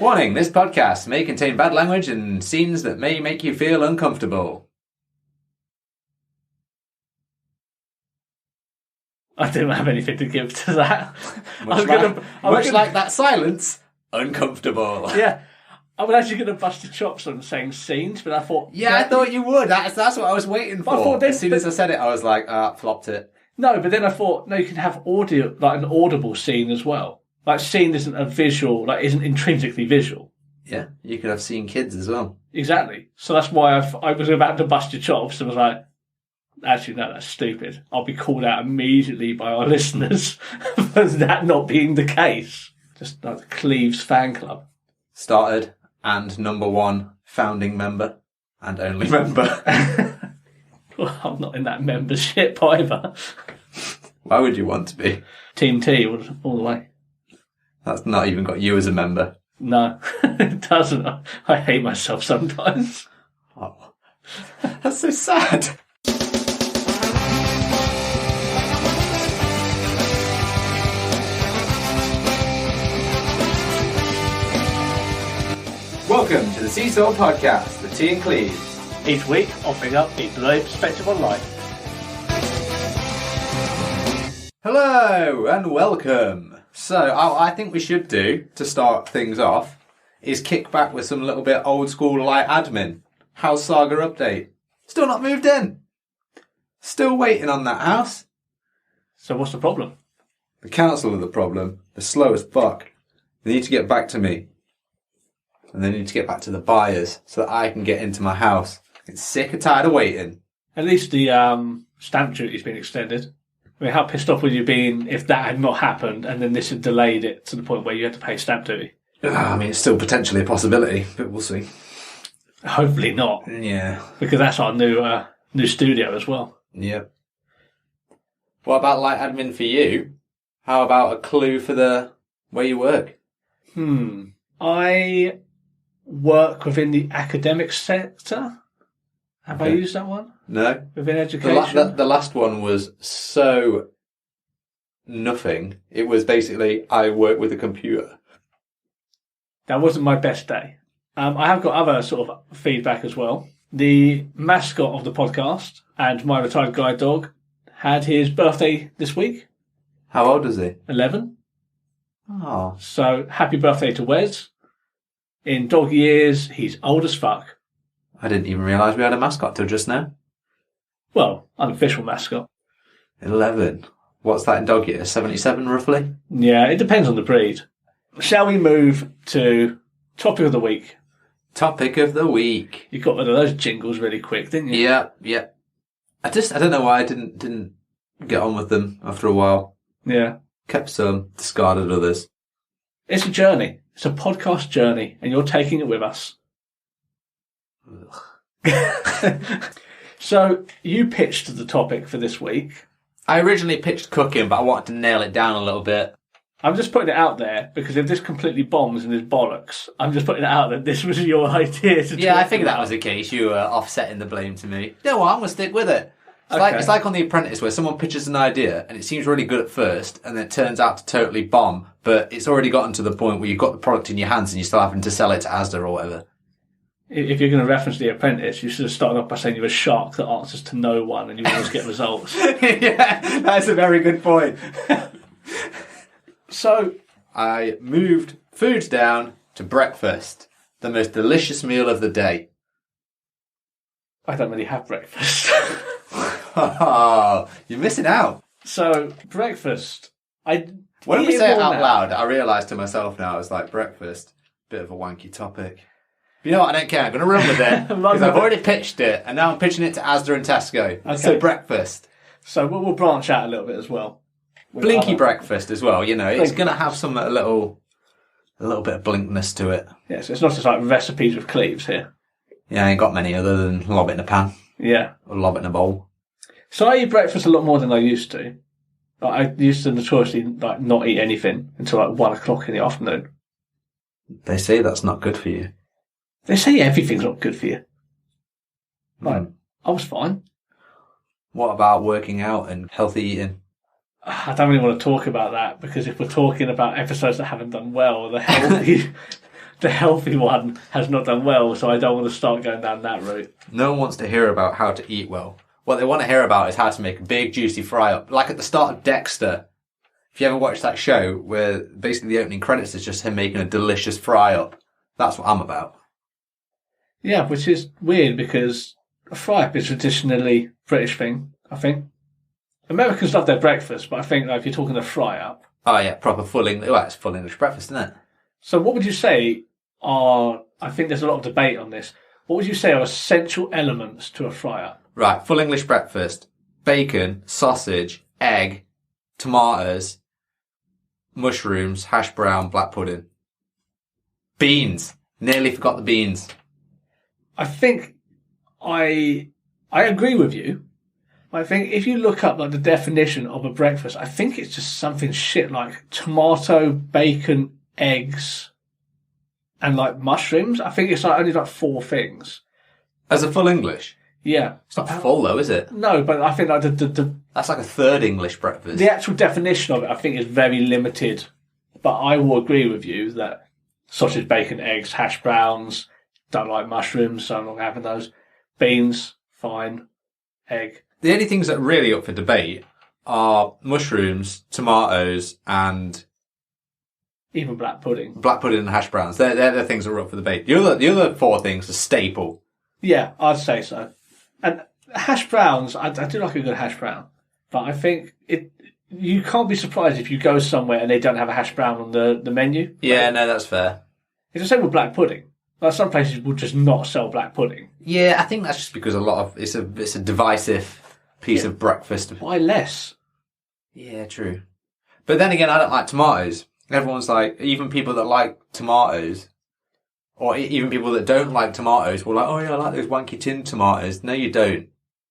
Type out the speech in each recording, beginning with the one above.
Warning, this podcast may contain bad language and scenes that may make you feel uncomfortable. I didn't have anything to give to that. Much like that silence, uncomfortable. Yeah. I was actually going to bust your chops on saying scenes, but I thought... Yeah, I thought you would. That's what I was waiting for. I thought as soon as I said it, I was like, flopped it. No, but then I thought, no, you can have audio, like an audible scene as well. Like, scene isn't a visual, like, isn't intrinsically visual. Yeah, you could have seen kids as well. Exactly. So that's why I was about to bust your chops and was like, actually, no, that's stupid. I'll be called out immediately by our listeners for that not being the case. Just like the Cleaves fan club. Started and number one founding member and only member. Well, I'm not in that membership either. Why would you want to be? Team T all the way. That's not even got you as a member. No, it doesn't. I hate myself sometimes. Oh, that's so sad. Welcome to the Seesaw Podcast with T and Cleaves. Each week, offering up a below perspective on life. Hello and welcome. So, I think we should do, to start things off, is kick back with some little bit old school light admin. House saga update. Still not moved in. Still waiting on that house. So what's the problem? The council are the problem. They're slow as fuck. They need to get back to me. And they need to get back to the buyers so that I can get into my house. I'm sick and tired of waiting. At least the stamp duty's been extended. I mean, how pissed off would you be if that had not happened and then this had delayed it to the point where you had to pay stamp duty? I mean, it's still potentially a possibility, but we'll see. Hopefully not. Yeah. Because that's our new studio as well. Yep. What about light admin for you? How about a clue for where you work? I work within the academic sector. Have Okay. I used that one? No. Within education? The last one was so nothing. It was basically, I work with a computer. That wasn't my best day. I have got other sort of feedback as well. The mascot of the podcast and my retired guide dog had his birthday this week. How old is he? 11. Oh. So happy birthday to Wes. In dog years, he's old as fuck. I didn't even realise we had a mascot till just now. Well, unofficial mascot. 11. What's that in dog years? 77 roughly? Yeah, it depends on the breed. Shall we move to topic of the week? Topic of the week. You got rid of those jingles really quick, didn't you? Yeah. I don't know why I didn't get on with them after a while. Yeah. Kept some, discarded others. It's a journey. It's a podcast journey, and you're taking it with us. So, you pitched the topic for this week. I originally pitched cooking, but I wanted to nail it down a little bit. I'm just putting it out there, because if this completely bombs and is bollocks, I'm just putting it out that this was your idea to Yeah, talk I think about. that was the case. You were offsetting the blame to me. You know what? I'm going to stick with it. Okay. It's like on The Apprentice where someone pitches an idea and it seems really good at first and then it turns out to totally bomb, but it's already gotten to the point where you've got the product in your hands and you're still having to sell it to Asda or whatever. If you're going to reference The Apprentice, you should have started off by saying you're a shark that answers to no one and you always get results. Yeah, that's a very good point. So, I moved food down to breakfast, the most delicious meal of the day. I don't really have breakfast. Oh, you're missing out. So, breakfast. When we say it out loud, I realise to myself now, it's like breakfast, bit of a wanky topic. But you know what, I don't care, I'm going to run with it. Because I've already pitched it, and now I'm pitching it to Asda and Tesco. Okay. So breakfast. So, we'll branch out a little bit as well. Blinky breakfast as well, you know, it's going to have some a little bit of blinkness to it. Yeah, so it's not just like recipes with Cleaves here. Yeah, I ain't got many other than lob it in a pan. Yeah. Or lob it in a bowl. So I eat breakfast a lot more than I used to. Like, I used to notoriously not eat anything until 1 o'clock in the afternoon. They say that's not good for you. They say everything's not good for you. Like, I was fine. What about working out and healthy eating? I don't really want to talk about that because if we're talking about episodes that haven't done well, the healthy the healthy one has not done well, so I don't want to start going down that route. No one wants to hear about how to eat well. What they want to hear about is how to make a big, juicy fry-up. Like at the start of Dexter. If you ever watched that show, where basically the opening credits is just him making a delicious fry-up. That's what I'm about. Yeah, which is weird because a fry-up is traditionally a British thing, I think. Americans love their breakfast, but I think if you're talking a fry-up... Oh yeah, proper full English... Well, it's full English breakfast, isn't it? So what would you say are... I think there's a lot of debate on this. What would you say are essential elements to a fry-up? Right, full English breakfast. Bacon, sausage, egg, tomatoes, mushrooms, hash brown, black pudding. Beans. Nearly forgot the beans. I think I agree with you. I think if you look up like the definition of a breakfast, I think it's just something shit like tomato, bacon, eggs, and like mushrooms. I think it's like only like 4 things. As a full English? Yeah. It's not full though, is it? No, but I think like that's like a third English breakfast. The actual definition of it, I think, is very limited. But I will agree with you that sausage, bacon, eggs, hash browns, don't like mushrooms, so I'm not having those. Beans, fine. Egg. The only things that are really up for debate are mushrooms, tomatoes, and... even black pudding. Black pudding and hash browns. They're the things that are up for debate. The other 4 things are staple. Yeah, I'd say so. And hash browns, I do like a good hash brown. But I think you can't be surprised if you go somewhere and they don't have a hash brown on the menu. Yeah, no, that's fair. It's the same with black pudding. Like some places will just not sell black pudding. Yeah, I think that's just because it's a divisive piece of breakfast. Why less? Yeah, true. But then again, I don't like tomatoes. Everyone's like, even people that like tomatoes, or even people that don't like tomatoes, will like, oh yeah, I like those wanky tin tomatoes. No, you don't.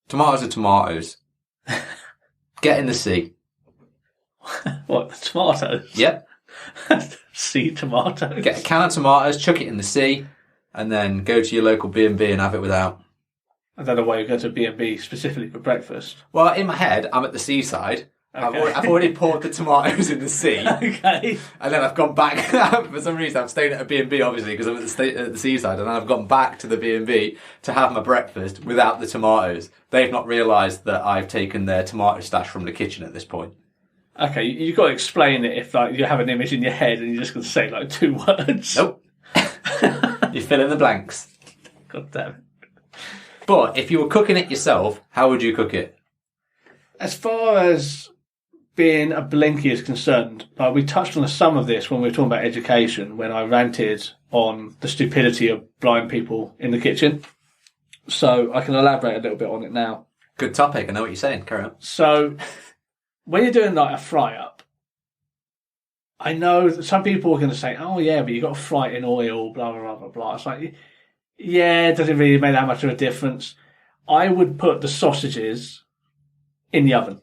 Tomatoes are tomatoes. Get in the sea. What, the tomatoes? Yep. Sea tomatoes. Get a can of tomatoes, chuck it in the sea, and then go to your local B&B and have it without. I don't know why you go to B&B specifically for breakfast. Well, in my head, I'm at the seaside. Okay. I've already poured the tomatoes in the sea. Okay. And then I've gone back. For some reason, I'm staying at a B&B, obviously, because I'm at the seaside. And then I've gone back to the B&B to have my breakfast without the tomatoes. They've not realised that I've taken their tomato stash from the kitchen at this point. Okay, you've got to explain it if like you have an image in your head and you're just going to say like 2 words. Nope. You fill in the blanks. God damn it. But if you were cooking it yourself, how would you cook it? As far as being a blinky is concerned, we touched on some of this when we were talking about education, when I ranted on the stupidity of blind people in the kitchen. So I can elaborate a little bit on it now. Good topic. I know what you're saying. Carry on. So when you're doing like a fry-up, I know that some people are going to say, oh yeah, but you've got to fry it in oil, blah, blah, blah, blah, blah. It's like, yeah, it doesn't really make that much of a difference. I would put the sausages in the oven.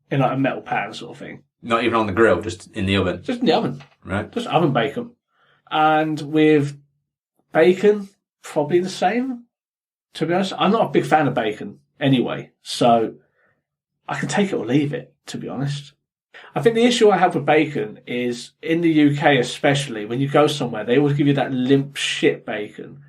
In like a metal pan sort of thing. Not even on the grill, just in the oven? Just in the oven. Right. Just oven bake them. And with bacon, probably the same, to be honest. I'm not a big fan of bacon anyway, so I can take it or leave it, to be honest. I think the issue I have with bacon is, in the UK especially, when you go somewhere, they always give you that limp shit bacon.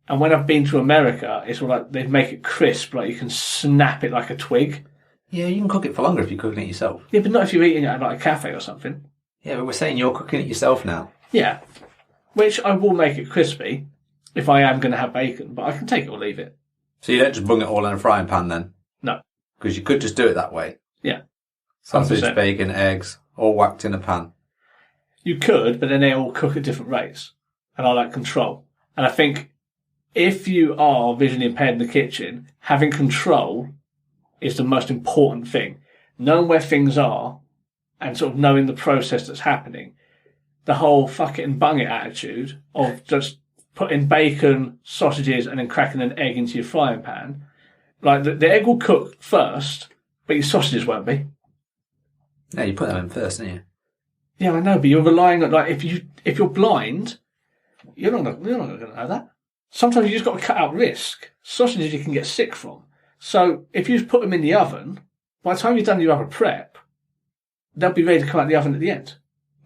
And when I've been to America, it's all like they make it crisp, like you can snap it like a twig. Yeah, you can cook it for longer if you're cooking it yourself. Yeah, but not if you're eating it at like a cafe or something. Yeah, but we're saying you're cooking it yourself now. Yeah, which I will make it crispy if I am going to have bacon, but I can take it or leave it. So you don't just bung it all in a frying pan then? No. Because you could just do it that way. Yeah. Sausage, 100%. bacon, eggs, all whacked in a pan. You could, but then they all cook at different rates. And I like control. And I think if you are visually impaired in the kitchen, having control is the most important thing. Knowing where things are and sort of knowing the process that's happening. The whole fuck it and bung it attitude of just putting bacon, sausages, and then cracking an egg into your frying pan. Like, the egg will cook first, but your sausages won't be. Yeah, you put them in first, don't you? Yeah, I know, but you're relying on, like, if you're blind, you're not going to know that. Sometimes you just got to cut out risk. Sausages you can get sick from. So if you just put them in the oven, by the time you've done your other prep, they'll be ready to come out of the oven at the end.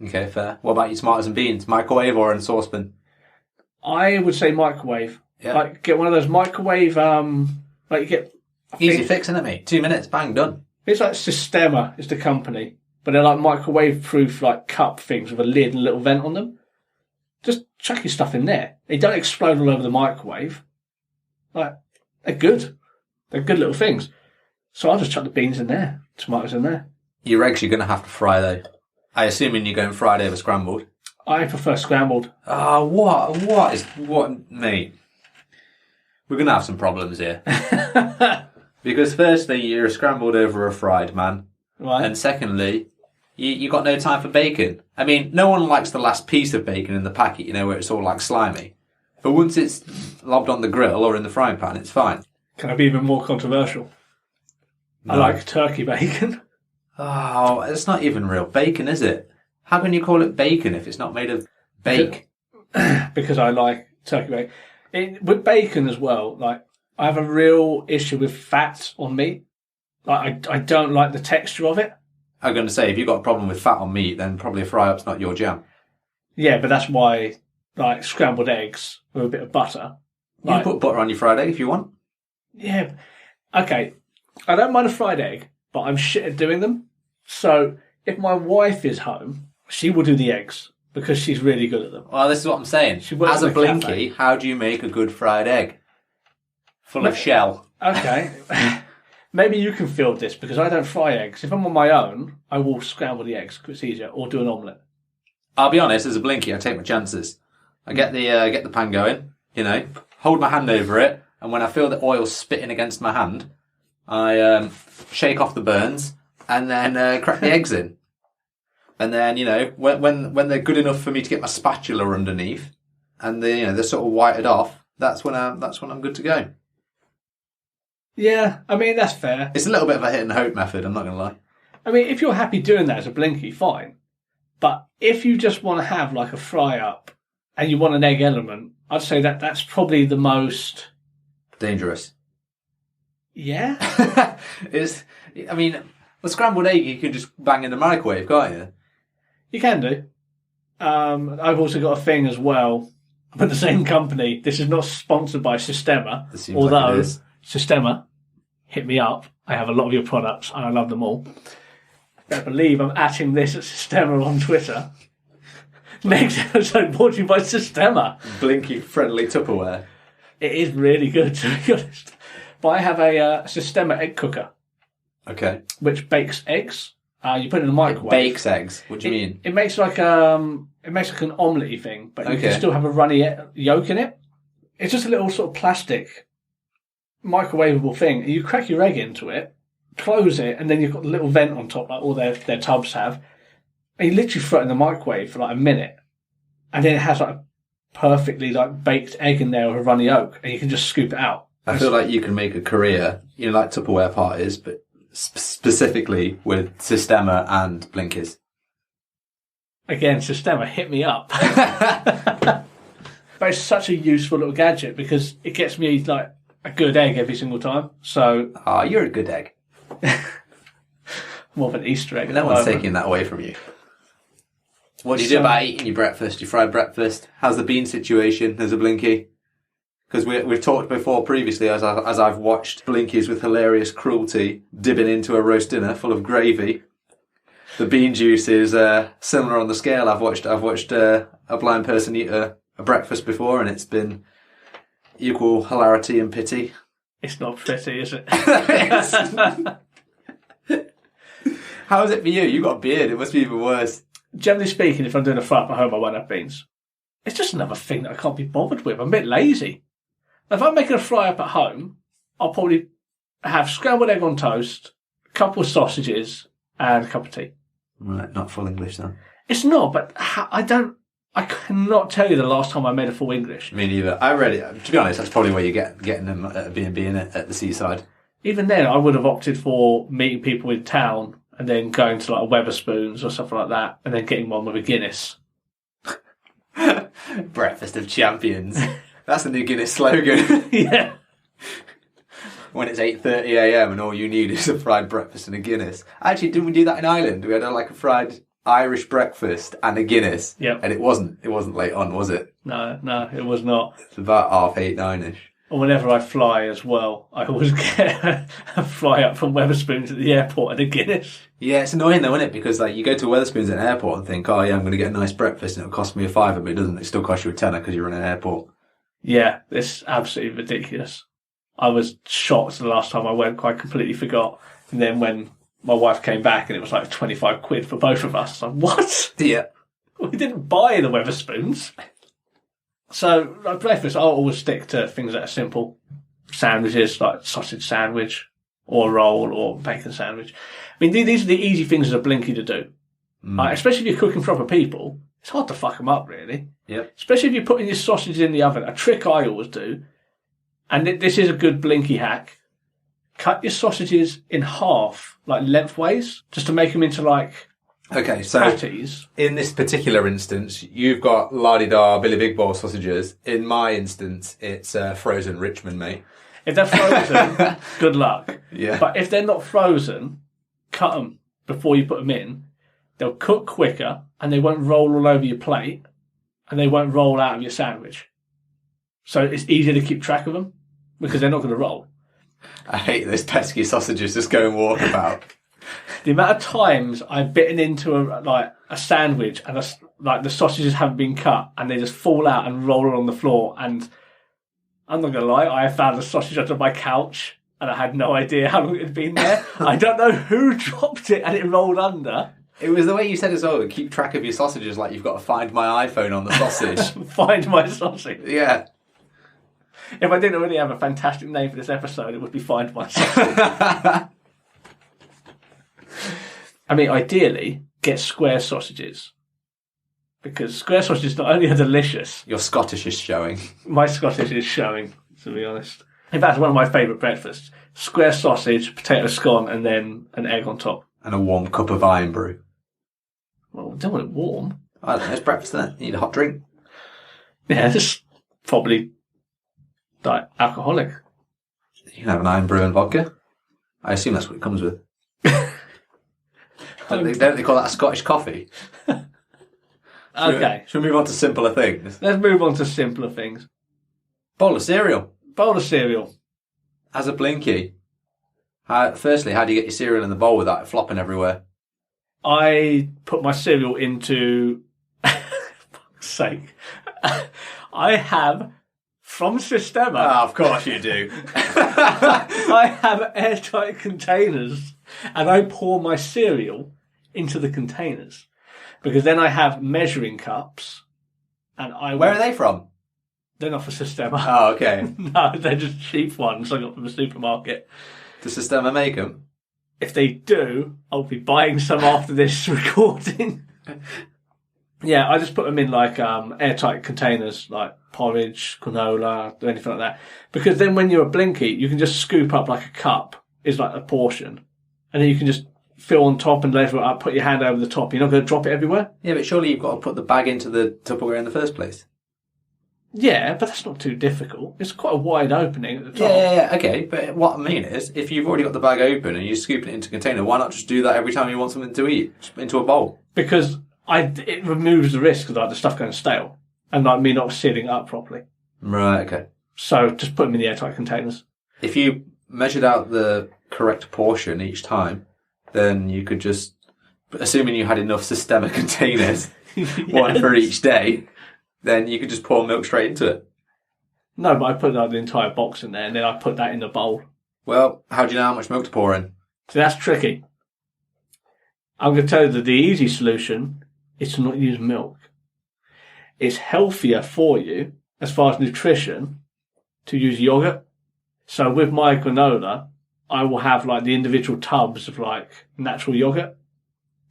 Okay, fair. What about your tomatoes and beans? Microwave or in saucepan? I would say microwave. Yeah. Like, get one of those microwave, like you get... Easy fix, isn't it, mate? 2 minutes, bang, done. It's like Sistema is the company, but they're like microwave-proof, like cup things with a lid and a little vent on them. Just chuck your stuff in there. They don't explode all over the microwave. Like, they're good. They're good little things. So I'll just chuck the beans in there, tomatoes in there. Your eggs you're going to have to fry, though. I assuming you're going fried over scrambled. I prefer scrambled. Oh, what, mate? We're going to have some problems here. Because firstly, you're scrambled over a fried, man. Right. And secondly, you got no time for bacon. I mean, no one likes the last piece of bacon in the packet, where it's all like slimy. But once it's lobbed on the grill or in the frying pan, it's fine. Can I be even more controversial? No. I like turkey bacon. Oh, it's not even real bacon, is it? How can you call it bacon if it's not made of bake? Because I like turkey bacon. With bacon as well, like, I have a real issue with fat on meat. Like, I don't like the texture of it. I'm going to say, if you've got a problem with fat on meat, then probably a fry-up's not your jam. Yeah, but that's why, like, scrambled eggs with a bit of butter. You can put butter on your fried egg if you want. Yeah. Okay. I don't mind a fried egg, but I'm shit at doing them. So if my wife is home, she will do the eggs because she's really good at them. Well, this is what I'm saying. As a blinky, how do you make a good fried egg? Full of shell. Okay. Maybe you can field this because I don't fry eggs. If I'm on my own, I will scramble the eggs because it's easier, or do an omelette. I'll be honest, as a blinky, I take my chances. I get the pan going, hold my hand over it, and when I feel the oil spitting against my hand, I shake off the burns and then crack the eggs in. And then, when they're good enough for me to get my spatula underneath, and they're sort of whited off, that's when I'm good to go. Yeah, I mean, that's fair. It's a little bit of a hit and hope method, I'm not going to lie. I mean, if you're happy doing that as a blinky, fine. But if you just want to have like a fry up and you want an egg element, I'd say that's probably the most dangerous. Yeah. A scrambled egg you can just bang in the microwave, can't you? You can do. I've also got a thing as well with the same company. This is not sponsored by Sistema, although like Sistema, hit me up. I have a lot of your products and I love them all. I don't believe I'm atting this at Sistema on Twitter. Next episode brought to you by Sistema. Blinky friendly Tupperware. It is really good, to be honest. But I have a Sistema egg cooker. Okay. Which bakes eggs. You put it in the microwave. It bakes eggs. What do you mean? It makes like an omelette-y thing, but you can still have a runny yolk in it. It's just a little sort of plastic microwavable thing. And you crack your egg into it, close it, and then you've got the little vent on top like all their tubs have. And you literally throw it in the microwave for like a minute. And then it has like a perfectly like baked egg in there with a runny yolk, and you can just scoop it out. I feel like you can make a career, like Tupperware parties, but specifically with Sistema and Blinkies. Again, Sistema, hit me up. But it's such a useful little gadget because it gets me like a good egg every single time. So, you're a good egg. More of an Easter egg. No one's taking that away from you. What do you do about eating your breakfast? Your fried breakfast? How's the bean situation as a Blinky? Because we've talked before previously, as I've watched Blinkies with hilarious cruelty dipping into a roast dinner full of gravy. The bean juice is similar on the scale. I've watched a blind person eat a breakfast before, and it's been equal hilarity and pity. It's not pretty, is it? How is it for you? You've got a beard. It must be even worse. Generally speaking, if I'm doing a fry up at home, I won't have beans. It's just another thing that I can't be bothered with. I'm a bit lazy. If I'm making a fry up at home, I'll probably have scrambled egg on toast, a couple of sausages, and a cup of tea. Right, not full English then. It's not, but I cannot tell you the last time I made a full English. Me neither. To be honest, that's probably where you're getting them at a B&B at the seaside. Even then, I would have opted for meeting people in town and then going to like a Wetherspoons or something like that, and then getting one with a Guinness. Breakfast of champions. That's the new Guinness slogan. Yeah. When it's 8:30 a.m. and all you need is a fried breakfast and a Guinness. Actually, didn't we do that in Ireland? We had a fried Irish breakfast and a Guinness. Yep. And it wasn't late on, was it? No, it was not. It's about 8:30, 9ish. And whenever I fly as well, I always get a fly up from Wetherspoons at the airport and a Guinness. Yeah, it's annoying though, isn't it? Because like you go to Wetherspoons at an airport and think, oh yeah, I'm going to get a nice breakfast and it'll cost me a £5, but it doesn't. It still costs you a tenner because you're in an airport. Yeah, it's absolutely ridiculous. I was shocked the last time I went, quite completely forgot. And then when my wife came back and it was like 25 quid for both of us, I was like, what? Yeah. We didn't buy the Wetherspoons. So, like breakfast, I'll always stick to things that are simple. Sandwiches, like sausage sandwich, or roll, or bacon sandwich. I mean, these are the easy things as a blinky to do. Especially if you're cooking for other people. It's hard to fuck them up, really. Yep. Especially if you're putting your sausages in the oven. A trick I always do, and this is a good blinky hack, cut your sausages in half, like lengthways, just to make them into like... Okay, so patties. In this particular instance, you've got la-di-da Billy Big Ball sausages. In my instance, it's frozen Richmond, mate. If they're frozen, good luck. Yeah. But if they're not frozen, cut them before you put them in. They'll cook quicker, and they won't roll all over your plate, and they won't roll out of your sandwich. So it's easier to keep track of them, because they're not going to roll. I hate those pesky sausages just going walkabout. The amount of times I've bitten into a sandwich and the sausages haven't been cut and they just fall out and roll on the floor, and I'm not going to lie, I found a sausage under my couch and I had no idea how long it had been there. I don't know who dropped it and it rolled under. It was the way you said as well, keep track of your sausages like you've got to find my iPhone on the sausage. Find my sausage. Yeah. If I didn't already have a fantastic name for this episode, it would be Find My Sausage. I mean, ideally, get square sausages. Because square sausages not only are delicious... Your Scottish is showing. My Scottish is showing, to be honest. In fact, it's one of my favourite breakfasts. Square sausage, potato scone, and then an egg on top. And a warm cup of iron brew. Well, I don't want it warm. I don't know, it's breakfast, isn't it? You need a hot drink. Yeah, it's probably like alcoholic. You can have an iron brew and vodka. I assume that's what it comes with. Don't they call that a Scottish coffee? Okay. Should we move on to simpler things? Let's move on to simpler things. Bowl of cereal. Bowl of cereal. As a blinky, firstly, how do you get your cereal in the bowl without it flopping everywhere? I put my cereal into... fuck's sake. I have, from Systema... Oh, of course you do. I have airtight containers, and I pour my cereal into the containers. Because then I have measuring cups, and Where are they from? They're not for Systema. Oh, okay. No, they're just cheap ones I got from the supermarket. Does Systema make them? If they do, I'll be buying some after this recording. Yeah, I just put them in like airtight containers, like porridge, granola, or anything like that. Because then when you're a blinky, you can just scoop up like a cup, is like a portion, and then you can just fill on top and level it up, put your hand over the top. You're not going to drop it everywhere? Yeah, but surely you've got to put the bag into the Tupperware in the first place. Yeah, but that's not too difficult. It's quite a wide opening at the top. Yeah, okay. But what I mean is, if you've already got the bag open and you're scooping it into a container, why not just do that every time you want something to eat? Just into a bowl. Because it removes the risk of like the stuff going stale and like me not sealing it up properly. Right, okay. So just put them in the airtight containers. If you measured out the correct portion each time, then you could just, assuming you had enough Systema containers, Yes. one for each day, then you could just pour milk straight into it. No, but I put like the entire box in there and then I put that in the bowl. Well, how do you know how much milk to pour in? So that's tricky. I'm going to tell you that the easy solution is to not use milk. It's healthier for you, as far as nutrition, to use yogurt. So with my granola, I will have like the individual tubs of like natural yogurt.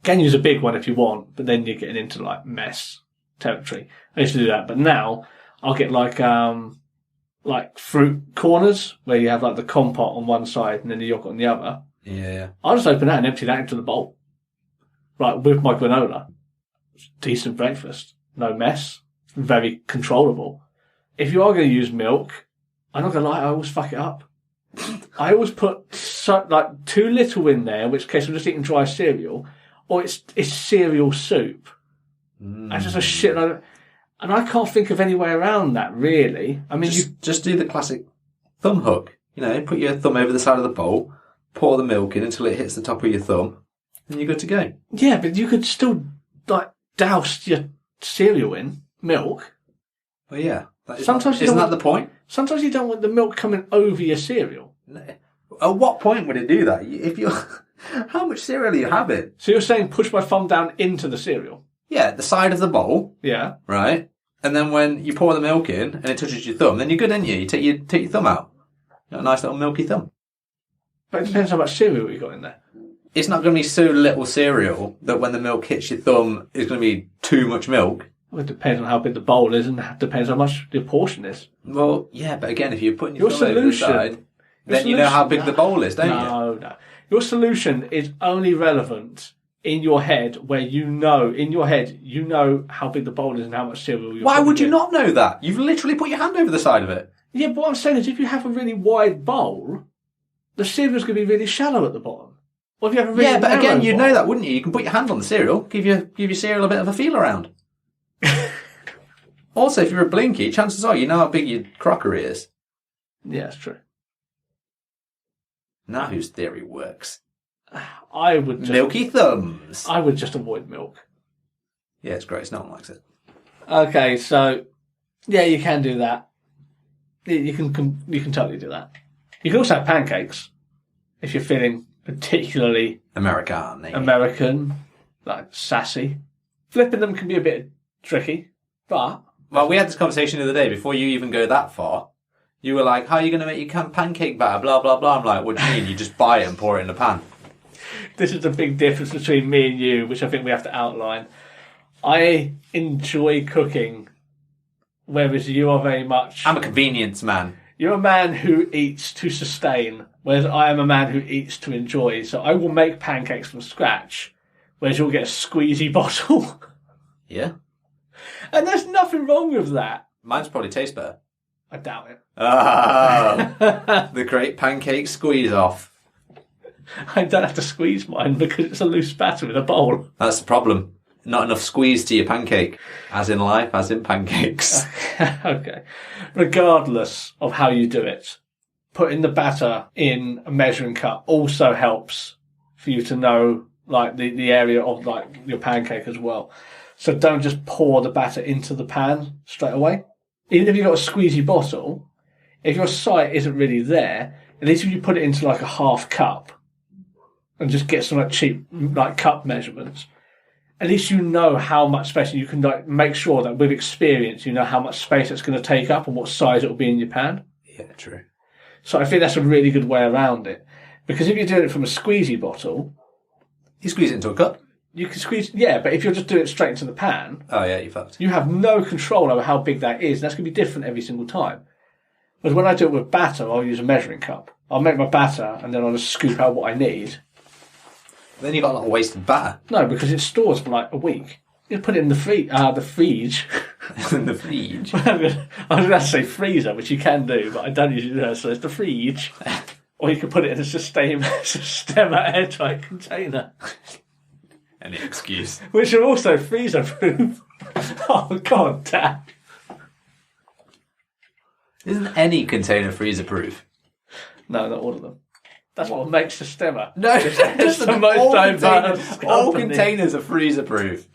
Can use a big one if you want, but then you're getting into like mess territory. I used to do that, but now I'll get like fruit corners where you have like the compote on one side and then the yogurt on the other. Yeah. I'll just open that and empty that into the bowl. Right, with my granola. Decent breakfast. No mess. Very controllable. If you are going to use milk, I'm not going to lie, I always fuck it up. I always put too little in there, in which case I'm just eating dry cereal, or it's cereal soup. That's just a shit load. And I can't think of any way around that, really. I mean, just do the classic thumb hook. Put your thumb over the side of the bowl, pour the milk in until it hits the top of your thumb, and you're good to go. Yeah, but you could still douse your cereal in milk. Well, yeah. Sometimes isn't that the point? Sometimes you don't want the milk coming over your cereal. At what point would it do that? How much cereal are you having? So you're saying push my thumb down into the cereal? Yeah, the side of the bowl. Yeah. Right? And then when you pour the milk in and it touches your thumb, then you're good, aren't you? You take your thumb out. You got a nice little milky thumb. But it depends how much cereal you got in there. It's not going to be so little cereal that when the milk hits your thumb, it's going to be too much milk. Well, it depends on how big the bowl is and it depends how much the portion is. Well, yeah, but again, if you're putting your thumb over the side, then you know how big the bowl is, don't you? No. Your solution is only relevant in your head where you know how big the bowl is and how much cereal you're Why would you in. not know that? You've literally put your hand over the side of it. Yeah, but what I'm saying is if you have a really wide bowl, the cereal's going to be really shallow at the bottom. Or if you have a really but again, you'd bowl, know that, wouldn't you? You can put your hand on the cereal, give your cereal a bit of a feel around. Also, if you're a blinky, chances are you know how big your crockery is. Yeah, that's true. Now whose theory works? I would just, Milky thumbs. I would just avoid milk. Yeah, it's gross. No one likes it. Okay, so yeah, you can do that. You can totally do that. You can also have pancakes if you're feeling particularly American, like sassy. Flipping them can be a bit tricky, but well, we had this conversation the other day. Before you even go that far, you were like, "How are you going to make your pancake batter?" Blah blah blah. I'm like, "What do you mean? You just buy it and pour it in a pan?" This is the big difference between me and you, which I think we have to outline. I enjoy cooking, whereas you are very much... I'm a convenience man. You're a man who eats to sustain, whereas I am a man who eats to enjoy. So I will make pancakes from scratch, whereas you'll get a squeezy bottle. Yeah. And there's nothing wrong with that. Mine's probably tastes better. I doubt it. Ah, the great pancake squeeze off. I don't have to squeeze mine because it's a loose batter in a bowl. That's the problem. Not enough squeeze to your pancake. As in life, as in pancakes. Okay. Regardless of how you do it, putting the batter in a measuring cup also helps for you to know like the area of like your pancake as well. So don't just pour the batter into the pan straight away. Even if you've got a squeezy bottle, if your sight isn't really there, at least if you put it into like a half cup and just get some like cheap like cup measurements, at least you know how much space, and you can like make sure that with experience you know how much space it's going to take up and what size it will be in your pan. Yeah, true. So I think that's a really good way around it. Because if you're doing it from a squeezy bottle, you squeeze it into a cup. You can squeeze, yeah, but if you're just doing it straight into the pan, oh yeah, you fucked. You have no control over how big that is. That's going to be different every single time. But when I do it with batter, I'll use a measuring cup. I'll make my batter and then I'll just scoop out what I need. Then you've got a lot of wasted batter. No, because it stores for like a week. You put it in the fridge. In the fridge. I was going to say freezer, which you can do, but I don't usually do that, so it's the fridge. Or you can put it in a Systema airtight container. Any excuse. Which are also freezer-proof. Oh, God damn. Isn't any container freezer-proof? No, not all of them. That's what makes Systema. No, it's the most diverse. All containers are freezer-proof.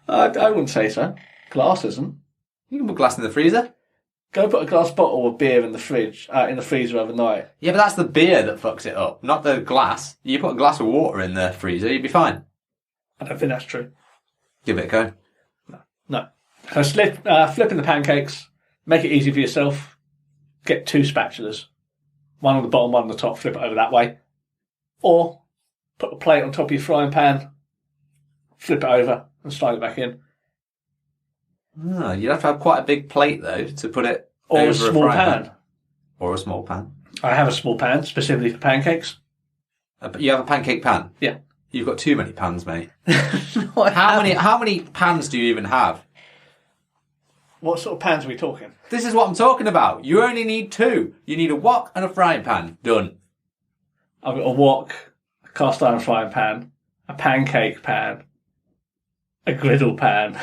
I wouldn't say so. Glass isn't. You can put glass in the freezer. Go put a glass bottle of beer in the fridge, in the freezer overnight. Yeah, but that's the beer that fucks it up, not the glass. You put a glass of water in the freezer, you'd be fine. I don't think that's true. Give it a go. No. So flipping the pancakes, make it easy for yourself. Get 2 spatulas. One on the bottom, one on the top, flip it over that way. Or put a plate on top of your frying pan, flip it over and slide it back in. Oh, you'd have to have quite a big plate, though, to put it or over a small pan. Or a small pan. I have a small pan, specifically for pancakes. But you have a pancake pan? Yeah. You've got too many pans, mate. No, how many pans do you even have? What sort of pans are we talking? This is what I'm talking about. You only need 2. You need a wok and a frying pan. Done. I've got a wok, a cast iron frying pan, a pancake pan, a griddle pan,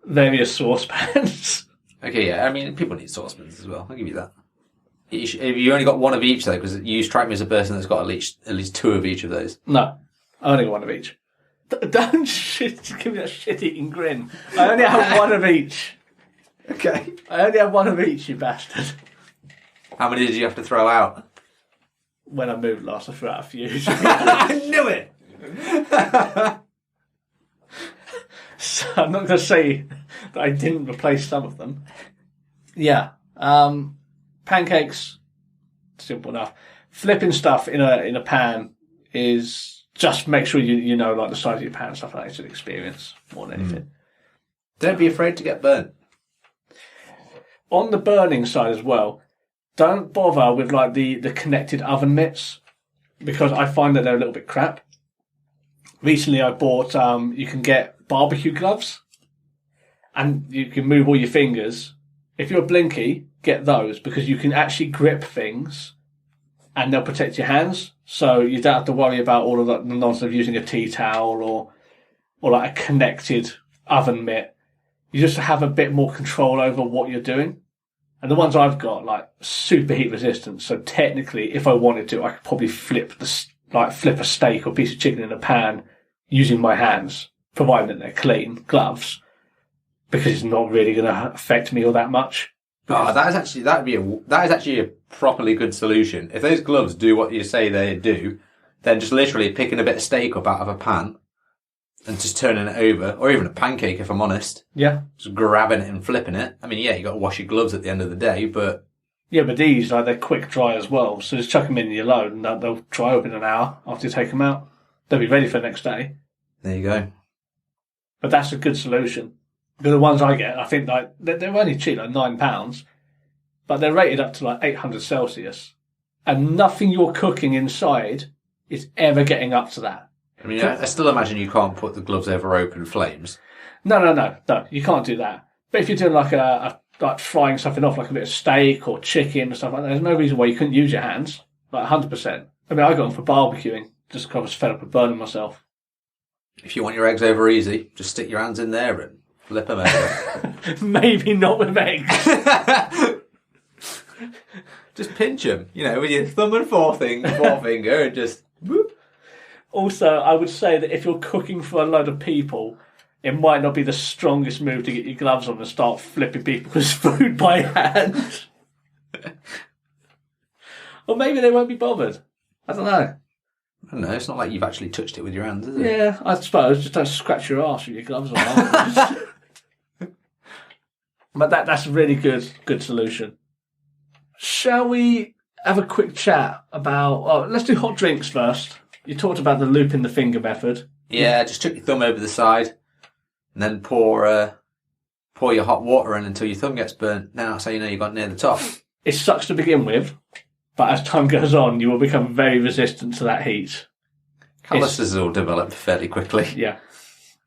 various saucepans. Okay, yeah. I mean, people need saucepans as well. I'll give you that. You only got one of each though, because you strike me as a person that's got at least two of each of those. No, I only got one of each. Don't give me that shit-eating grin. I only have one of each. Okay. I only have one of each, you bastard. How many did you have to throw out? When I moved last, I threw out a few. I knew it! So I'm not going to say that I didn't replace some of them. Yeah. Pancakes, simple enough. Flipping stuff in a pan is just make sure you know like the size of your pan and stuff like that. It's an experience more than anything. Don't be afraid to get burnt. On the burning side as well, don't bother with like the connected oven mitts because I find that they're a little bit crap. Recently I bought, you can get barbecue gloves and you can move all your fingers. If you're a blinky, get those because you can actually grip things and they'll protect your hands. So you don't have to worry about all of the nonsense of using a tea towel or like a connected oven mitt. You just have a bit more control over what you're doing. And the ones I've got, like, super heat resistant. So technically, if I wanted to, I could probably flip a steak or piece of chicken in a pan using my hands, provided that they're clean gloves, because it's not really going to affect me all that much. Oh, that is actually a properly good solution. If those gloves do what you say they do, then just literally picking a bit of steak up out of a pan and just turning it over, or even a pancake, if I'm honest. Yeah. Just grabbing it and flipping it. I mean, yeah, you got to wash your gloves at the end of the day, but... Yeah, but these, they're quick dry as well. So just chuck them in your load and they'll dry up in an hour after you take them out. They'll be ready for the next day. There you go. But that's a good solution. Because the ones I get, I think they're only cheap, like £9, but they're rated up to like 800 Celsius. And nothing you're cooking inside is ever getting up to that. I mean, I still imagine you can't put the gloves over open flames. No, you can't do that. But if you're doing like frying something off, like a bit of steak or chicken or stuff like that, there's no reason why you couldn't use your hands, like 100%. I mean, I got them for barbecuing, just because I was fed up with burning myself. If you want your eggs over easy, just stick your hands in there and flip them over. Maybe not with eggs. Just pinch them, with your thumb and forefinger, and just whoop. Also, I would say that if you're cooking for a load of people, it might not be the strongest move to get your gloves on and start flipping people's food by hand. Or maybe they won't be bothered. I don't know. I don't know. It's not like you've actually touched it with your hands, is it? Yeah, I suppose. Just don't scratch your arse with your gloves on. But that's a really good solution. Shall we have a quick chat about... let's do hot drinks first. You talked about the looping the finger method. Yeah, just chuck your thumb over the side and then pour your hot water in until your thumb gets burnt. Now that's how you know you got near the top. It sucks to begin with, but as time goes on, you will become very resistant to that heat. Calluses will develop fairly quickly. Yeah.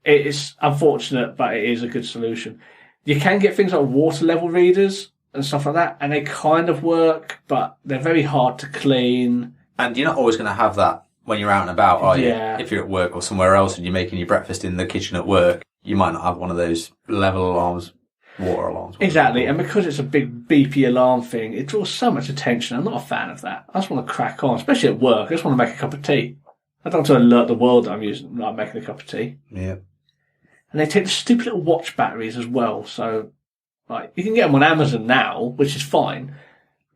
It's unfortunate, but it is a good solution. You can get things like water level readers and stuff like that, and they kind of work, but they're very hard to clean. And you're not always going to have that when you're out and about, are you? Yeah. If you're at work or somewhere else and you're making your breakfast in the kitchen at work, you might not have one of those level alarms, water alarms. Exactly, and because it's a big beepy alarm thing, it draws so much attention. I'm not a fan of that. I just want to crack on, especially at work. I just want to make a cup of tea. I don't want to alert the world that I'm making a cup of tea. Yeah. And they take the stupid little watch batteries as well. So, like, you can get them on Amazon now, which is fine.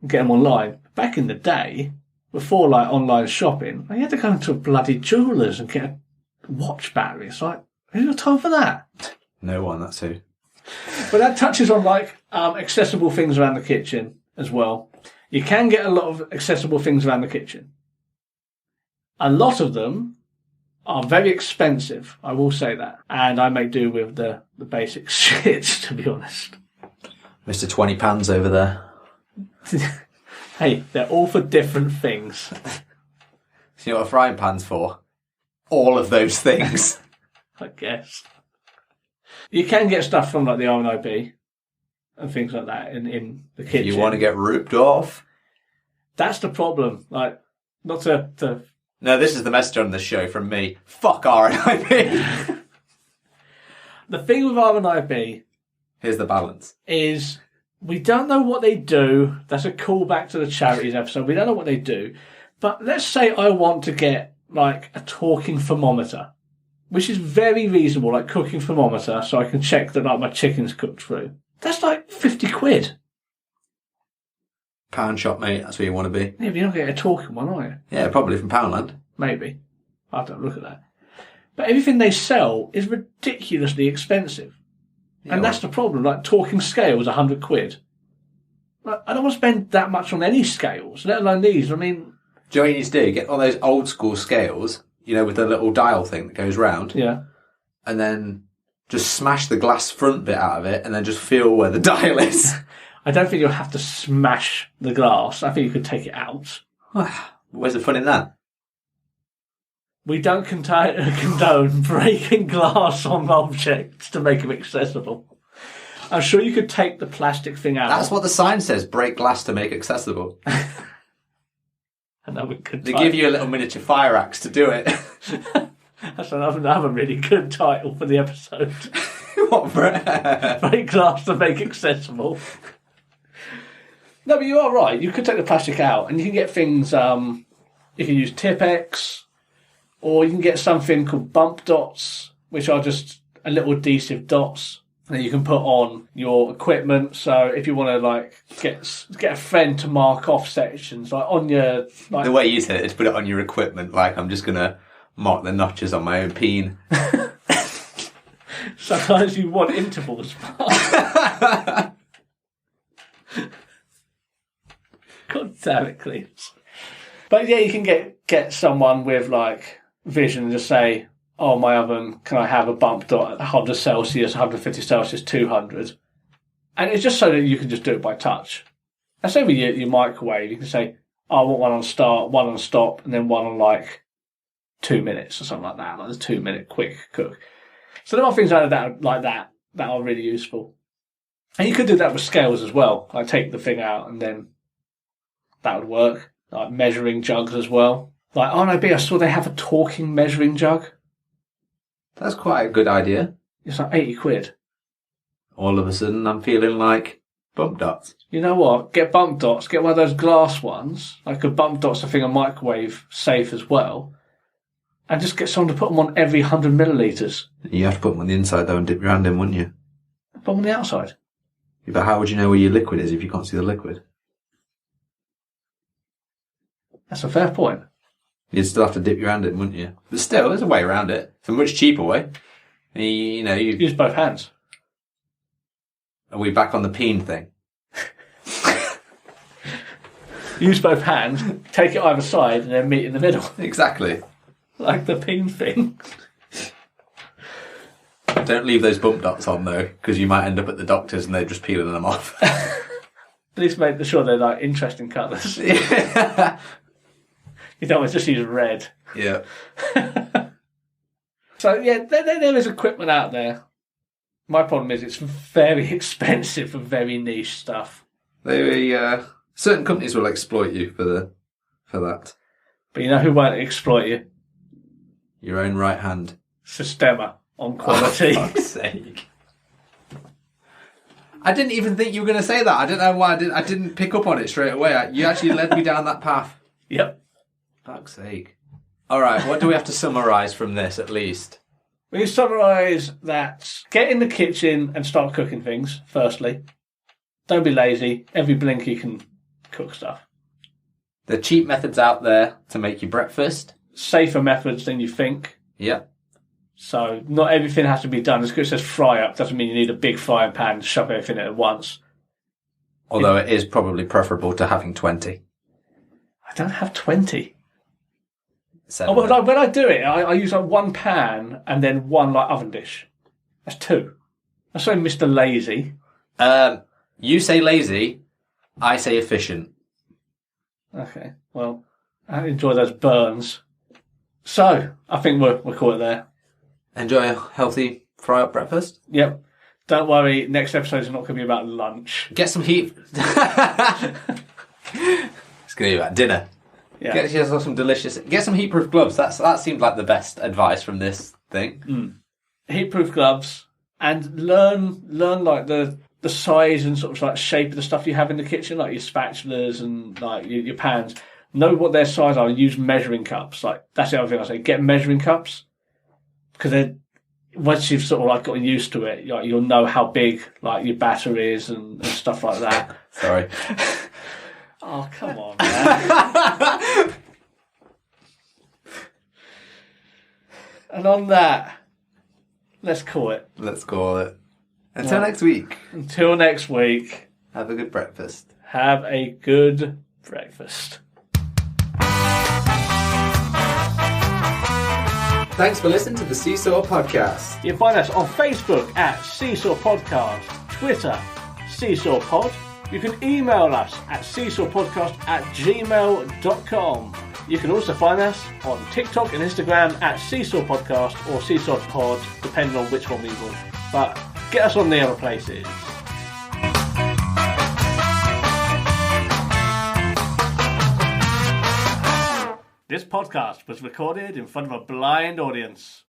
You can get them online. Back in the day, before like online shopping, you had to go into a bloody jeweller's and get a watch battery. It's like, who's got time for that? No one, that's who. But that touches on like accessible things around the kitchen as well. You can get a lot of accessible things around the kitchen. A lot of them are very expensive, I will say that. And I make do with the basic shit, to be honest. Mr. 20 pans over there. Hey, they're all for different things. So you know what a frying pan's for? All of those things. I guess. You can get stuff from like the R&OB and things like that in the kitchen. You want to get ripped off? That's the problem. Like, Not to... No, this is the message on the show from me. Fuck RNIB. The thing with RNIB... Here's the balance. ...is we don't know what they do. That's a callback to the charities episode. We don't know what they do. But let's say I want to get, like, a talking thermometer, which is very reasonable, like cooking thermometer, so I can check that, like, my chicken's cooked through. That's like 50 quid. Pound shop, mate. That's where you want to be. Yeah, but you're not getting a talking one, are you? Yeah, probably from Poundland. Maybe. I'll have to look at that. But everything they sell is ridiculously expensive. Yeah, and that's the problem. Like, talking scales, 100 quid. Like, I don't want to spend that much on any scales, let alone these. I mean... Do you know what you need to do? Get all those old school scales, you know, with the little dial thing that goes round. Yeah. And then just smash the glass front bit out of it and then just feel where the dial is. I don't think you'll have to smash the glass. I think you could take it out. Where's the fun in that? We don't condone breaking glass on objects to make them accessible. I'm sure you could take the plastic thing out. That's what the sign says, break glass to make accessible. Another good They title. give you a little miniature fire axe to do it. That's another really good title for the episode. What, Break glass to make accessible. No, but you are right. You could take the plastic out and you can get things, if you use Tipp-Ex, or you can get something called bump dots, which are just a little adhesive dots that you can put on your equipment. So if you want to, like, get a friend to mark off sections, like on your... Like, the way you said it is put it on your equipment, like I'm just going to mark the notches on my own peen. Sometimes you want intervals. God damn it, Cleaves. But yeah, you can get someone with, like, vision and just say, oh, my oven, can I have a bump dot at 100 Celsius, 150 Celsius, 200? And it's just so that you can just do it by touch. And same with your microwave. You can say, oh, I want one on start, one on stop, and then one on, like, 2 minutes or something like that, like a 2 minute quick cook. So there are things like that that are really useful. And you could do that with scales as well. Like, take the thing out and then that would work. Like measuring jugs as well. Like RNIB, I saw they have a talking measuring jug. That's quite a good idea. It's like 80 quid. All of a sudden, I'm feeling like bump dots. You know what? Get bump dots. Get one of those glass ones. Like a bump dot's a thing of microwave safe as well. And just get someone to put them on every 100 millilitres. You have to put them on the inside, though, and dip your hand in, wouldn't you? Put them on the outside. Yeah, but how would you know where your liquid is if you can't see the liquid? That's a fair point. You'd still have to dip your hand in, wouldn't you? But still, there's a way around it. It's a much cheaper way. You Use both hands. Are we back on the peen thing? Use both hands, take it either side, and then meet in the middle. Exactly. Like the peen thing. Don't leave those bump dots on, though, because you might end up at the doctor's and they're just peeling them off. Please make sure they're, like, interesting colours. Yeah. You don't want to just use red. Yeah. So, yeah, there is equipment out there. My problem is it's very expensive for very niche stuff. Certain companies will exploit you for that. But you know who won't exploit you? Your own right hand. Sistema on quality. For fuck's sake. I didn't even think you were going to say that. I don't know why I didn't pick up on it straight away. You actually led me down that path. Yep. Fuck's sake. All right, what do we have to summarise from this, at least? We can summarise that get in the kitchen and start cooking things, firstly. Don't be lazy. Every blink you can cook stuff. There are cheap methods out there to make your breakfast. Safer methods than you think. Yep. So not everything has to be done. Just because it says fry up doesn't mean you need a big frying pan to shove everything in at once. Although it is probably preferable to having 20. I don't have 20. So, When I do it, I use like one pan and then one like oven dish. That's 2. That's so Mr. Lazy. you say lazy, I say efficient. Okay, well, I enjoy those burns. So, I think we'll call it there. Enjoy a healthy fry-up breakfast. Yep. Don't worry, next episode is not going to be about lunch. Get some heat. It's going to be about dinner. Yeah. Get yourself some delicious. Get some heat-proof gloves. That seemed like the best advice from this thing. Heat-proof gloves, and learn like the size and sort of like shape of the stuff you have in the kitchen, like your spatulas and like your pans. Know what their size are and use measuring cups. Like that's the other thing I say. Get measuring cups because once you've sort of like gotten used to it, like, you'll know how big like your batter is and stuff like that. Sorry. Oh, come on, man. And on that, let's call it. Let's call it. Until next week. Until next week. Have a good breakfast. Have a good breakfast. Thanks for listening to the Seesaw Podcast. You can find us on Facebook at Seesaw Podcast, Twitter, Seesaw Pod. You can email us at seesawpodcast@gmail.com. You can also find us on TikTok and Instagram at Seesaw Podcast or Seesaw Pod, depending on which one we want. But get us on the other places. This podcast was recorded in front of a blind audience.